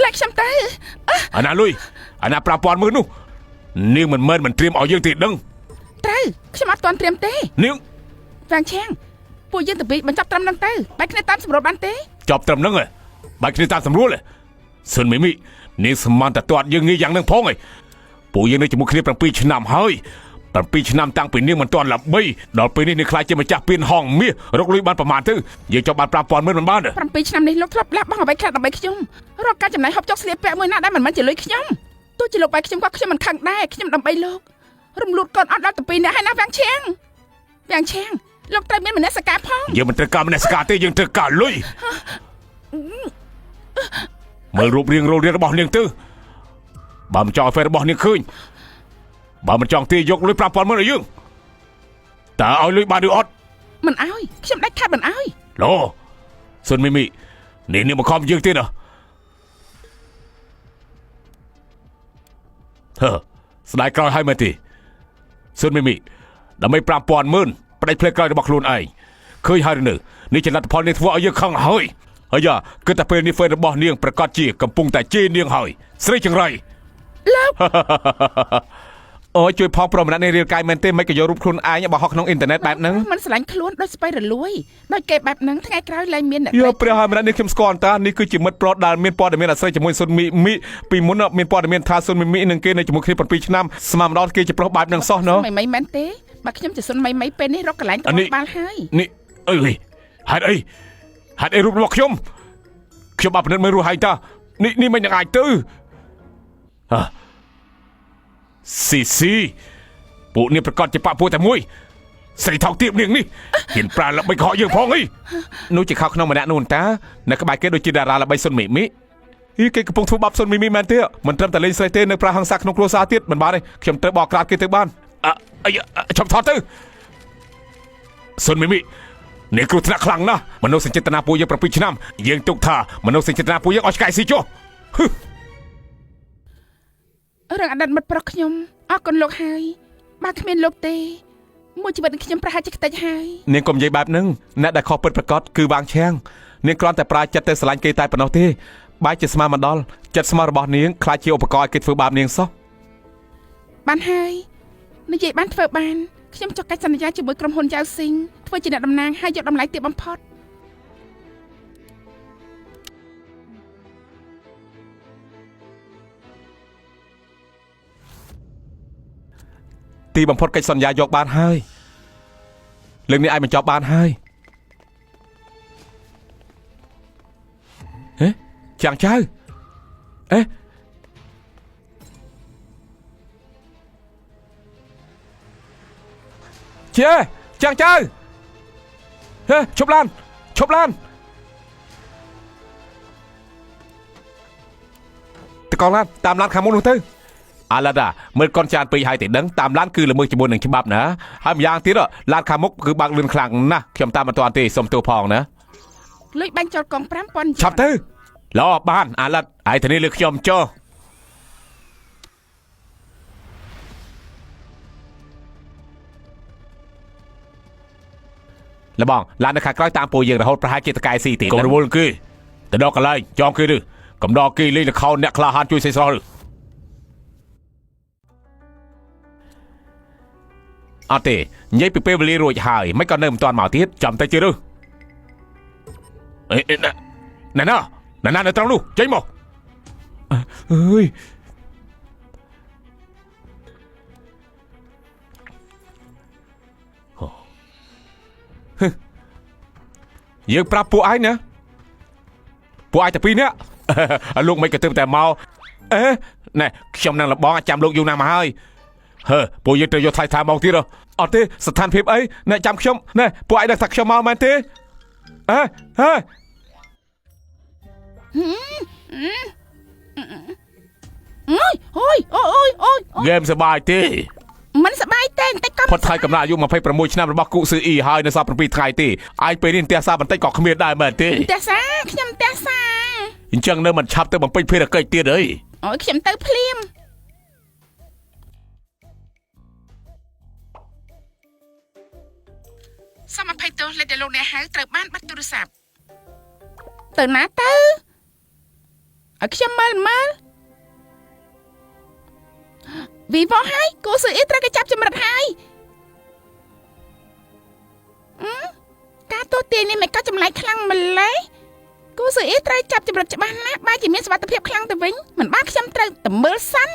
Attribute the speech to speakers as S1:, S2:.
S1: តែខ្ញុំទៅ
S2: អាណាលុយអាណាប្រាប់ពាន់មើលនោះនាងមិនមែនមិនត្រៀមឲ្យយើងទេដឹង
S1: ត្រូវខ្ញុំអត់ទាន់ត្រៀមទេ
S2: នាង
S1: វាងឆាំងពួកយើងទៅពីបញ្ចប់ត្រឹមហ្នឹងទៅបែកគ្នាតាមសម្រួលបានទេ
S2: ចប់ត្រឹមហ្នឹងហ៎បែកគ្នាតាមសម្រួលស៊ុនមីមីនាងស្មានតែទាត់យើងងាយយ៉ាងហ្នឹងផងហ៎ពួកយើងនៅជាមួយគ្នា7ឆ្នាំហើយ7ឆ្នាំតាំងពីនាងមិនទាន់ល្បីដល់ពេលនេះនាងខ្លាចជាម្ចាស់ពៀនហងមាសរកលុយបានប្រមាណទៅយើងចង់បាន5000មិនបាន
S1: 7ឆ្នាំនេះលោកធ្លាប់លះបង់អ្វីខ្លះដើម្បីខ្ញុំរកការចំណាយហូបចុកស្លៀកពាក់មួយណាដែលមិនមែនជាលុយខ្ញុំទោះជាលោកបែកខ្ញុំក៏ខ្ញុំមិនខឹងដែរខ្ញុំដើម្បីលោករំលូតកូនអត់ដល់ទៅ2នាក់ហើយណាវាងឆាំងលោកត្រូវមានមនសិការផង
S2: យើងមិនត្រូវការមនសិការទេយើងត្រូវការលុយមើលរូបរាងរោលរាងរបស់នាងទៅបើមិនចង់ឲ្យហ្វេរបស់នាងឃើញបើមិនចង់ទេយកលុយ5000មិនឲ្យយើងតើឲ្យលុយបានឬអត់
S1: មិនឲ្យខ្ញុំដាច់ខាត់មិនឲ្យ
S2: ឡូស៊ុនមីមីនាងមកខំយើងទៀតហ៎ស្ដាយក្រោយឲ្យមើលទេស៊ុនមីមីដើម្បី5000មិនផ្ដាច់ផ្លេក្រោយរបស់ខ្លួនឯងឃើញហើយឬនៅនេះជាលទ្ធផលនាងធ្វើឲ្យយើងខឹងហើយយ៉ាគឺតែពេលនេះហ្វេរបស់នាងប្រកាសជាកំពុងតែជេរនាងហើយស្រីចង្រៃ
S1: លោក
S2: អូយជួយផងប្រុសម្នាក់នេះរៀលកាយមែនទេមិនក៏យករូបខ្លួនឯងបោះក្នុងអ៊ីនធឺណិតបែបហ្នឹង
S1: មិនស្រឡាញ់ខ្លួនដូចស្បៃរលួយដូចគេបែបហ្នឹងថ្ងៃក្រោយឡើងមានអ្នក
S2: យកព្រះហើយម្នាក់នេះខ្ញុំស្គាល់តានេះគឺជាមិត្តប្រុសដែលមានព័ត៌មានអាស្រ័យជាមួយស៊ុនមីមីពីមុនមានព័ត៌មានថាស៊ុនមីមីនឹងគេនៅជាមួយគ្នា7ឆ្នាំស្មានម្ដងគេជាប្រុសបែបហ្នឹងសោះណ៎
S1: មិនមែនទេបើខ្ញុំជាស៊ុនមីពេលនេះរកកន្លែងទៅបាល់ហើយ
S2: នេះអើយហេតុអីរូបរបស់ខ្ញុំបានពិនិត្យមើលរស់ហើយតានេះមិនអាចទៅស៊ីពួកនេះប្រកាសជាប៉ពួកតែមួយស្រីថោកទាបនាងនេះហ៊ានប្រើល្បិចខកយើងផងអីនោះជាខោក្នុងម្នាក់នោះតានៅក្បែរគេដូចជាតារាល្បីស៊ុនមីមីគេកំពុងធ្វើបាបស៊ុនមីមីមែនទេមិនត្រឹមតែលេងស្រីទេនៅប្រាហង្សាក្នុងគ្រួសារទៀតមិនបានទេខ្ញុំត្រូវបកក្រាតគេទៅបានឈប់ថតទៅស៊ុនមីមីនេះគ្រោះថ្នាក់ខ្លាំងណាស់មនោសញ្ចេតនាពួកយើង7ឆ្នាំយើងទុកថាមនោសញ្ចេតនាពួកយើងអស់ឆ្កែស៊ីចុះ
S1: រឿងអតីតមិត្តប្រុសខ្ញុំអរគុណលោកហើយបើគ្មានលោកទេមួយជីវិតខ្ញុំប្រហែលជាខ្ទេចហើយ
S2: នាងកុំនិយាយបែបហ្នឹងអ្នកដែលខុសពិតប្រាកដគឺវាងឆាំងនាងគ្រាន់តែប្រើចិត្តទៅស្រឡាញ់គេតែប៉ុណ្ណោះទេបែរជាស្មានមកដល់ចិត្តស្មោះរបស់នាងខ្លាចជាឧបករណ៍ឲ្យគេធ្វើបាបនាងសោះ
S1: បានហើយនិយាយបានធ្វើបានខ្ញុំចុះកិច្ចសន្យាជាមួយក្រុមហ៊ុនយ៉ាវស៊ីងធ្វើជាអ្នកតំណាងហើយយកតម្លៃទាបបំផុត
S2: ទីបំផុតកិច្ចសន្យាយកបានហើយរឿងនេះអាចបញ្ចប់បានហើយចាំងចៅចាំងចៅឈប់ឡានតកងឡានតាមឡានខាងមុខនោះទៅអាឡាដាមើលកូនចានពេកហើយតែដឹងតាមឡានគឺល្មើសជាមួយនឹងច្បាប់ណាហើយម្យ៉ាងទៀតឡានខាងមុខគឺបើកលឿនខ្លាំងណាស់ខ្ញុំតាមមិនទាន់ទេសុំទោសផងណា
S1: លុយបាញ់ចោលកង5000
S2: ឆាប់ទៅល្អបានអាឡាត់ហើយធានាលើខ្ញុំចុះលបងឡាននៅខាងក្រោយតាមពួកយើងរហូតប្រហែលជាតកែស៊ីទេកុំរវល់គេទៅដល់កន្លែងចងគេឬកំដរគេលេងលខោនអ្នកក្លាហានជួយសេះស្រស់ឬអត់ទេនិយាយពីពេលវេលារួចហើយមិនក៏នៅមិនទាន់មកទៀតចាំតែជឿឬណែនៅត្រង់នោះចេញមកអើយយើងប្រាប់ពួកឯងណាពួកឯងតែពីរនាក់លោកមិនក៏ទើបតែមកណែខ្ញុំនឹងលបងចាំលោកយូរណាស់មកហើយពួកយើងត្រូវយកថ្លៃថាមកទៀតអត់ទេស្ថានភាពអីអ្នកចាំខ្ញុំណែពួកឯងដឹងថាខ្ញុំមកមែនទេ
S1: អូយ
S2: ហ្គេមសបាយទេ
S1: មិនសបាយទេបន្តិចក៏
S2: ផុតថ្ងៃកំណត់អាយុ26ឆ្នាំរបស់គូស៊ឺអ៊ីហើយនៅសល់7ថ្ងៃទេឯងពេលនេះផ្ទះសារបន្តិចក៏គ្មានដែរមែនទេ
S1: ផ្ទះសារខ្ញុំផ្ទះសារ
S2: អញ្ចឹងនៅមិនឆាប់ទៅបំពេញភារកិច្ចទៀតអី
S1: អូយខ្ញុំទៅភ្លាមសូមអភ័យទោសលេខដែលលោកអ្នកហៅត្រូវបានបាត់ទូរស័ព្ទទៅណាទៅ ឲ្យខ្ញុំមើលវីវ៉ហើយគូស៊ឺអ៊ីត្រូវគេចាប់ចម្រិតហើយការទោះទាយនេះមិនក៏ចម្លែកខ្លាំងម្ល៉េះគូស៊ឺអ៊ីត្រូវចាប់ចម្រិតច្បាស់ណាស់បែរជាមានសុវត្ថិភាពខ្លាំងទៅវិញមិនបានខ្ញុំត្រូវតែមើលសិន